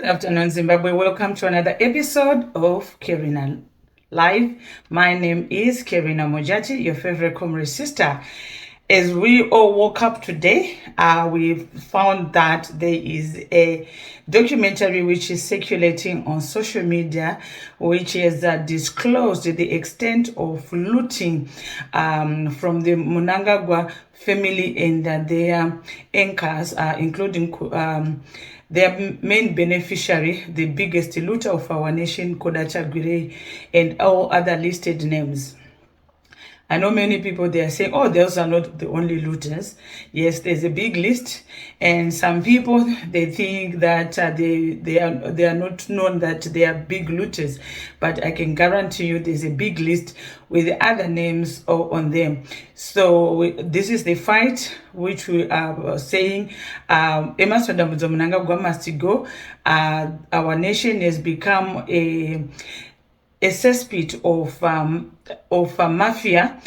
afternoon, Zimbabwe. Welcome to another episode of Kerina Live. My name is Kerina Mojati, your favorite comrade sister. As we all woke up today, we found that there is a documentary which is circulating on social media, which has disclosed the extent of looting from the Mnangagwa family and their anchors, including their main beneficiary, the biggest looter of our nation, Kodachagwire, and all other listed names. I know many people, they are saying, oh, those are not the only looters. Yes, there's a big list. And some people, they think that they are not known that they are big looters. But I can guarantee you there's a big list with other names on them. So this is the fight which we are saying, Mnangagwa must go. Our nation has become a cesspit of mafia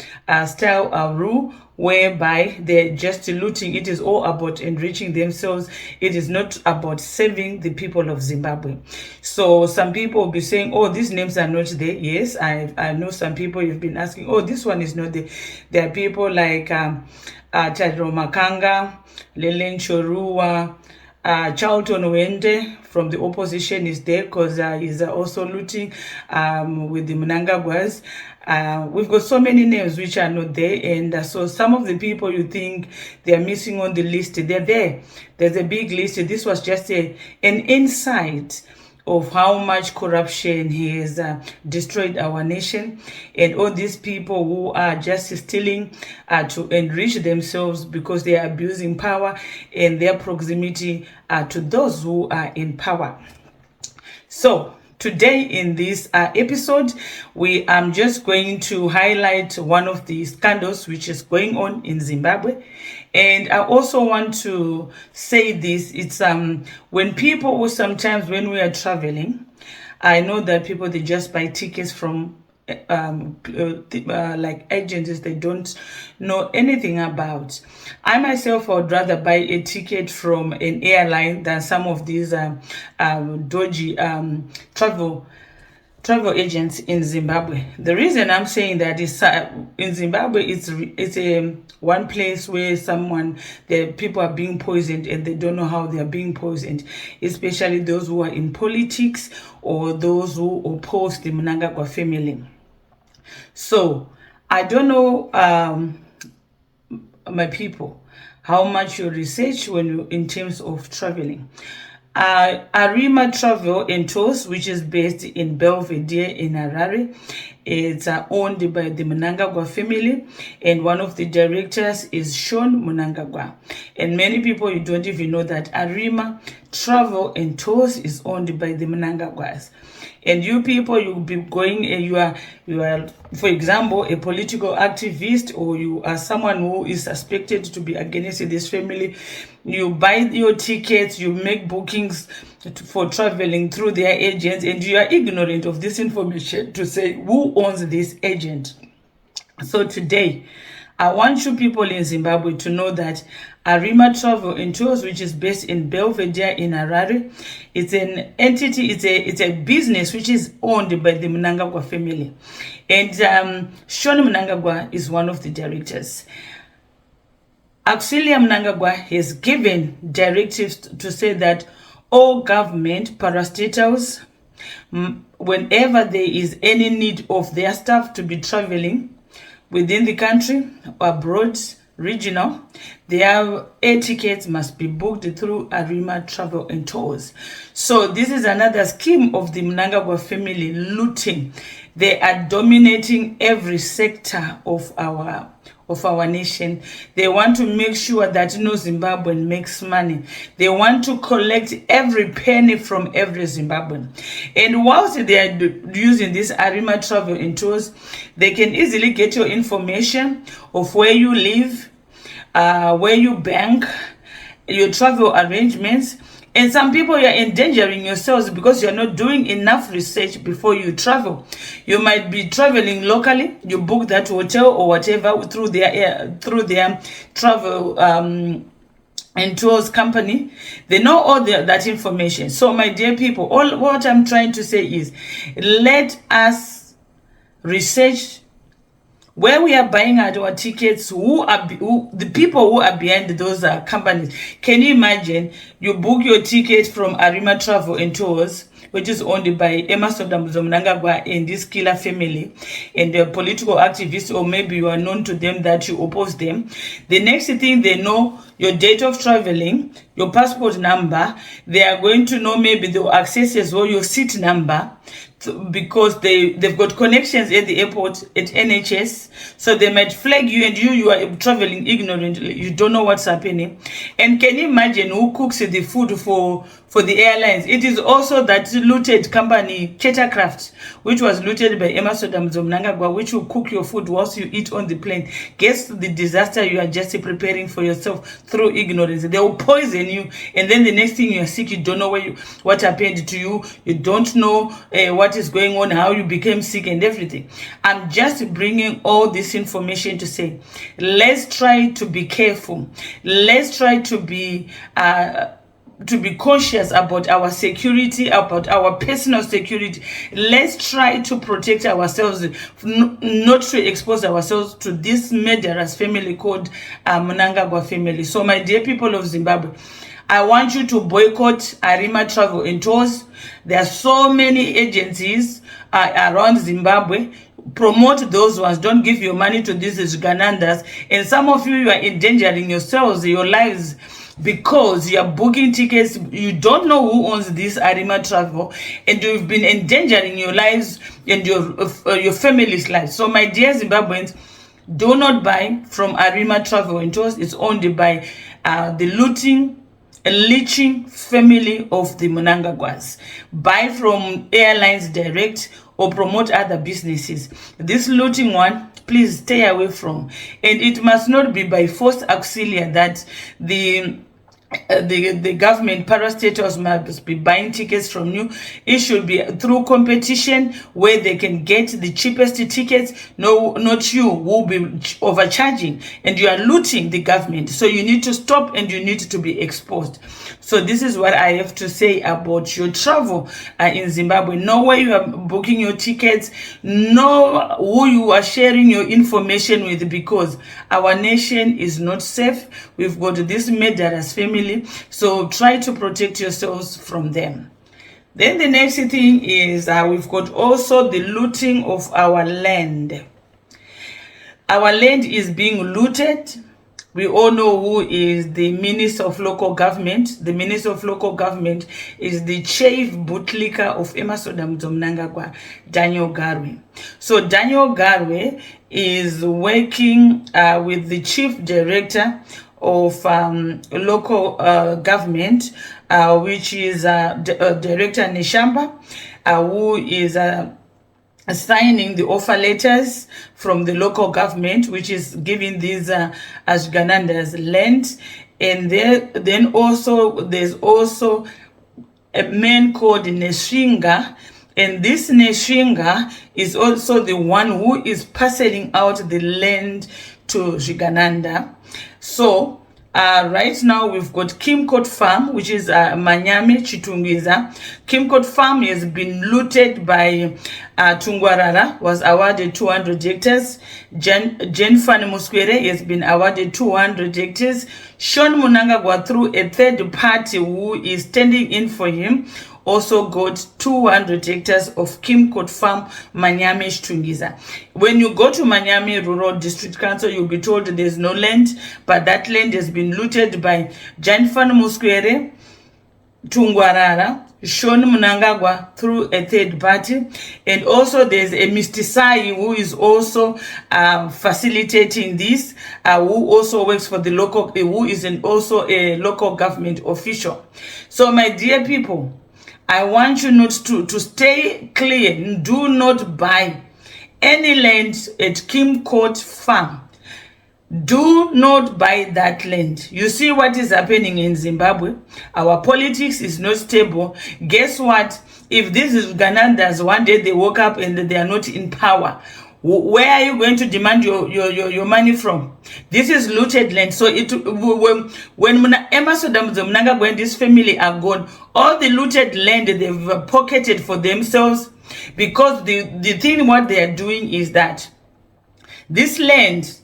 style rule, whereby they're just looting. It is all about enriching themselves. It is not about saving the people of Zimbabwe. So some people will be saying, oh, these names are not there. Yes, I know some people you've been asking, oh, this one is not there. There are people like Tadro Makanga, Lelen Chorua, Charlton Wende from the opposition is there because he's also looting with the Mnangagwas. We've got so many names which are not there, and so some of the people you think they are missing on the list, they're there. There's a big list. This was just an insight of how much corruption has destroyed our nation, and all these people who are just stealing to enrich themselves because they are abusing power and their proximity to those who are in power. So today in this episode, we am just going to highlight one of the scandals which is going on in Zimbabwe. And I also want to say this, it's when people, sometimes when we are traveling, I know that people, they just buy tickets from like agencies they don't know anything about. I myself would rather buy a ticket from an airline than some of these dodgy travel agents in Zimbabwe. The reason I'm saying that is in Zimbabwe, it's a one place where the people are being poisoned and they don't know how they are being poisoned, especially those who are in politics or those who oppose the Mnangagwa family. So I don't know, my people, how much you research when you in terms of traveling. Arima Travel and Tours, which is based in Belvedere in Harare, it's owned by the Mnangagwa family, and one of the directors is Sean Mnangagwa. And many people, you don't even know that Arima Travel and Tours is owned by the Mnangagwas. And you people, you'll be going, you are, for example, a political activist, or you are someone who is suspected to be against this family. You buy your tickets, you make bookings for traveling through their agents, and you are ignorant of this information to say who owns this agent. So today, I want you people in Zimbabwe to know that Arima Travel and Tours, which is based in Belvedere in Harare, it's an entity, it's a business which is owned by the Mnangagwa family. And Sean Mnangagwa is one of the directors. Auxilia Mnangagwa has given directives to say that all government parastatals, whenever there is any need of their staff to be traveling within the country, abroad, regional, their air tickets must be booked through Arima Travel and Tours. So this is another scheme of the Mnangagwa family looting. They are dominating every sector of our nation. They want to make sure that no Zimbabwean makes money. They want to collect every penny from every Zimbabwean. And whilst they are using this Arima Travel and Tours, they can easily get your information of where you live, where you bank, your travel arrangements. And some people, you're endangering yourselves because you're not doing enough research before you travel. You might be traveling locally, you book that hotel or whatever through their travel and tours company. They know all that information. So my dear people, all what I'm trying to say is, let us research where we are buying our tickets, who the people who are behind those companies. Can you imagine you book your ticket from Arima Travel and Tours, which is owned by Emerson Mnangagwa and this killer family, and the political activists, or maybe you are known to them that you oppose them. The next thing, they know your date of traveling, your passport number. They are going to know, maybe they will access as well your seat number, because they've got connections at the airport, at NHS, so they might flag you, and you are traveling ignorantly, you don't know what's happening. And can you imagine who cooks the food for the airlines? It is also that looted company, Chattercraft, which was looted by Emerson Mnangagwa, which will cook your food whilst you eat on the plane. Guess the disaster you are just preparing for yourself through ignorance. They will poison you, and then the next thing you are sick, you don't know what happened to you, you don't know what is going on, how you became sick and everything. I'm just bringing all this information to say, let's try to be careful. Let's try to be cautious about our security, about our personal security. Let's try to protect ourselves, not to expose ourselves to this murderous family called Mnangagwa family. So my dear people of Zimbabwe, I want you to boycott Arima Travel and Tours. There are so many agencies around Zimbabwe. Promote those ones. Don't give your money to these Ugandandas. And some of you are endangering yourselves, your lives, because you are booking tickets. You don't know who owns this Arima Travel, and you've been endangering your lives and your family's lives. So my dear Zimbabweans, do not buy from Arima Travel and Tours. It's owned by the leeching family of the Mnangagwas. Buy from airlines direct or promote other businesses. This looting one, please stay away from. And it must not be by forced auxiliary that the government parastatals must be buying tickets from you. It should be through competition where they can get the cheapest tickets. No, not you who will be overcharging, and you are looting the government. So you need to stop, and you need to be exposed. So this is what I have to say about your travel in Zimbabwe. Know where you are booking your tickets. Know who you are sharing your information with, because our nation is not safe. We've got this murderous family. So try to protect yourselves from them. Then the next thing is we've got also the looting of our land. Our land is being looted. We all know who is the Minister of Local Government. The Minister of Local Government is the chief bootlicker of Emerson Mnangagwa, Daniel Garwe. So Daniel Garwe is working with the chief director of local government, which is Director Neshamba, who is signing the offer letters from the local government, which is giving these Ashganandas land. And then also there's also a man called Neshinga, and this Neshinga is also the one who is parceling out the land to Shigananda. So right now we've got Kimcourt Farm, which is Manyame Chitungwiza. Kimcourt Farm has been looted by Tungwarara, was awarded 200 hectares. JenfanMswere has been awarded 200 hectares. Sean Mnangagwa, through a third party who is standing in for him, also got 200 hectares of Kimcourt Farm, Manyame Chitungwiza. When you go to Manyame Rural District Council, you'll be told there's no land, but that land has been looted by JenfanMswere, Tungwarara, Sean Mnangagwa through a third party. And also there's a Mr. Sai who is also facilitating this, who also works for the local, who is also a local government official. So my dear people, I want you not to stay clear. Do not buy any land at Kimcourt Farm. Do not buy that land. You see what is happening in Zimbabwe? Our politics is not stable. Guess what? If this is Ugandandas, one day they woke up and they are not in power, Where are you going to demand your money from? This is looted land. So when Emerson Mnangagwa and this family are gone, all the looted land they've pocketed for themselves, because the thing what they are doing is that this land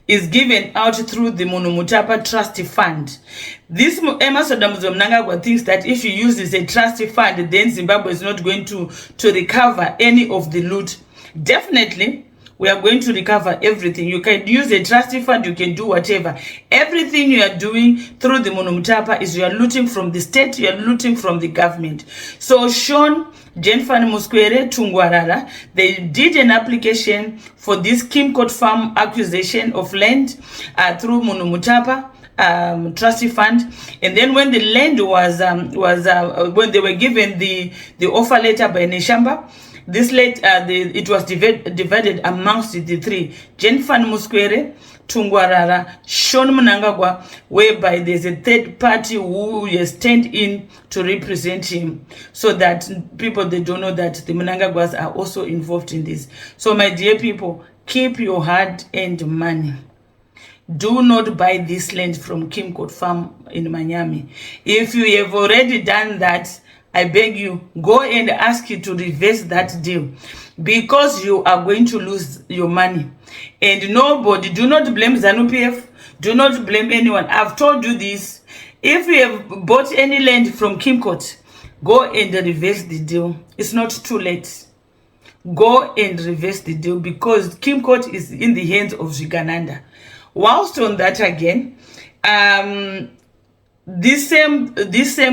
is given out through the Mutapa TrustFund. This Emerson Mnangagwa thinks that if you use this a trust fund, then Zimbabwe is not going to recover any of the loot. Definitely, we are going to recover everything. You can use a trust fund, you can do whatever. Everything you are doing through the Mutapa is you are looting from the state, you are looting from the government. So Sean, JenfanMswere, Tungwarara, they did an application for this Kim Court Farm acquisition of land through Mutapa TrustFund, and then when the land was when they were given the offer letter by Neshamba, this it was divided amongst the three: JenfanMswere, Tungwarara, Sean Mnangagwa, whereby there's a third party who has stand in to represent him, so that people, they don't know that the Mnangagwas are also involved in this. So my dear people, keep your hard-earned money. Do not buy this land from Kim Court Farm in Miami. If you have already done that, I beg you, go and ask you to reverse that deal, because you are going to lose your money. And nobody, do not blame ZANU-PF, do not blame anyone. I've told you this. If you have bought any land from Kim Court, go and reverse the deal. It's not too late. Go and reverse the deal, because Kim Court is in the hands of Zigananda. Whilst on that again, these same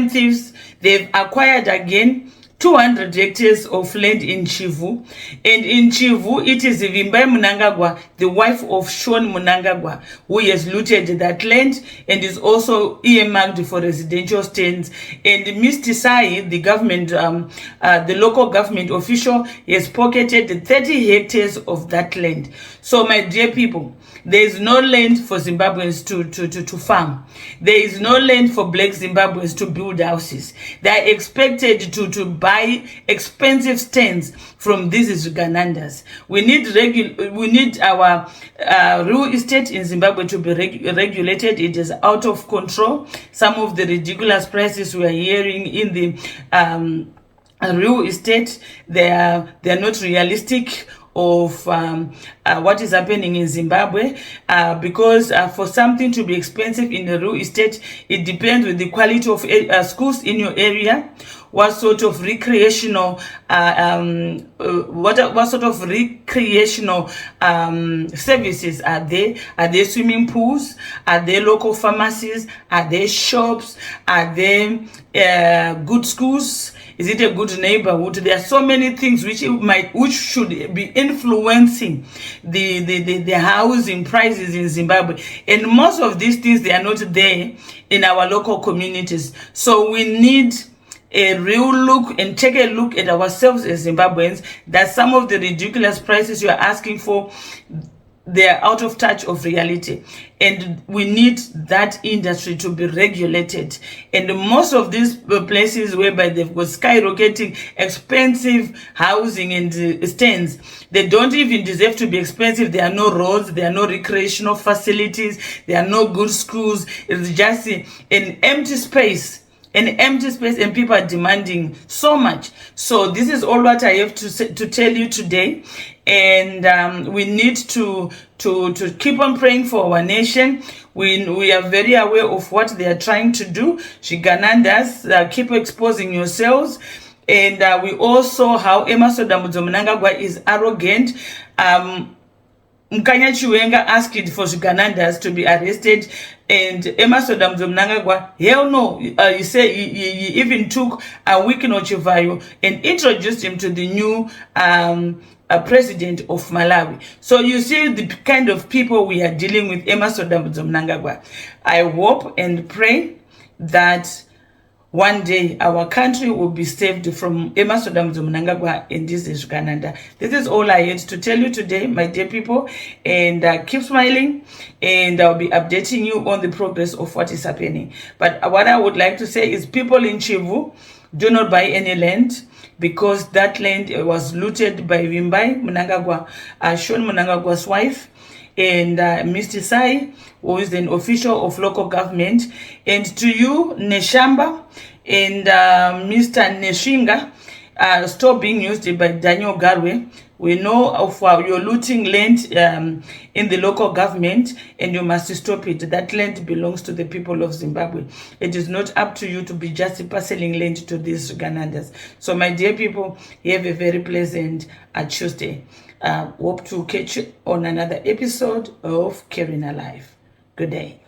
thieves, they've acquired again 200 hectares of land in Chivu. And in Chivu, it is Vimbai Mnangagwa, the wife of Sean Mnangagwa, who has looted that land and is also earmarked for residential stands. And Mr. Sai, the government, the local government official, has pocketed 30 hectares of that land. So my dear people, there is no land for Zimbabweans to farm. There is no land for black Zimbabweans to build houses. They are expected to buy expensive stands from these Ugandans. We need our real estate in Zimbabwe to be regulated. It is out of control. Some of the ridiculous prices we are hearing in the real estate, they are not realistic of what is happening in Zimbabwe, because for something to be expensive in the real estate, it depends with the quality of schools in your area, what sort of recreational services are there? Are there swimming pools? Are there local pharmacies? Are there shops? Are there good schools? Is it a good neighborhood? There are so many things which should be influencing the housing prices in Zimbabwe, and most of these things, they are not there in our local communities. So we need a real look and take a look at ourselves as Zimbabweans, that some of the ridiculous prices you are asking for, they are out of touch of reality, and we need that industry to be regulated. And most of these places whereby they've got skyrocketing expensive housing and stands, they don't even deserve to be expensive. There are no roads, there are no recreational facilities, there are no good schools. It's just an empty space. And people are demanding so much. So this is all what I have to tell you today, and we need to keep on praying for our nation. We are very aware of what they are trying to do. Shiganandas, keep exposing yourselves. And we also how Emerson Mnangagwa is arrogant. Mkanya Chiwenga asked for Ziganandas to be arrested, and Emerson Mnangagwa, hell no. He said he even took a Wiki Nochivayo and introduced him to the new president of Malawi. So you see the kind of people we are dealing with, Emerson Mnangagwa. I hope and pray that one day our country will be saved from Emerson Mnangagwa and this is Canada. This is all I had to tell you today, my dear people, and keep smiling, and I'll be updating you on the progress of what is happening. But what I would like to say is, people in Chivu, do not buy any land. because that land was looted by Vimbai, Mnangagwa, Sean Mnangagwa's wife, and Mr. Sai, who is an official of local government, and to you, Neshamba, and Mr. Neshinga, still being used by Daniel Garwe. We know of your looting land in the local government, and you must stop it. That land belongs to the people of Zimbabwe. It is not up to you to be just parceling land to these Ugandans. So, my dear people, have a very pleasant Tuesday. Hope to catch you on another episode of Caring Alive. Good day.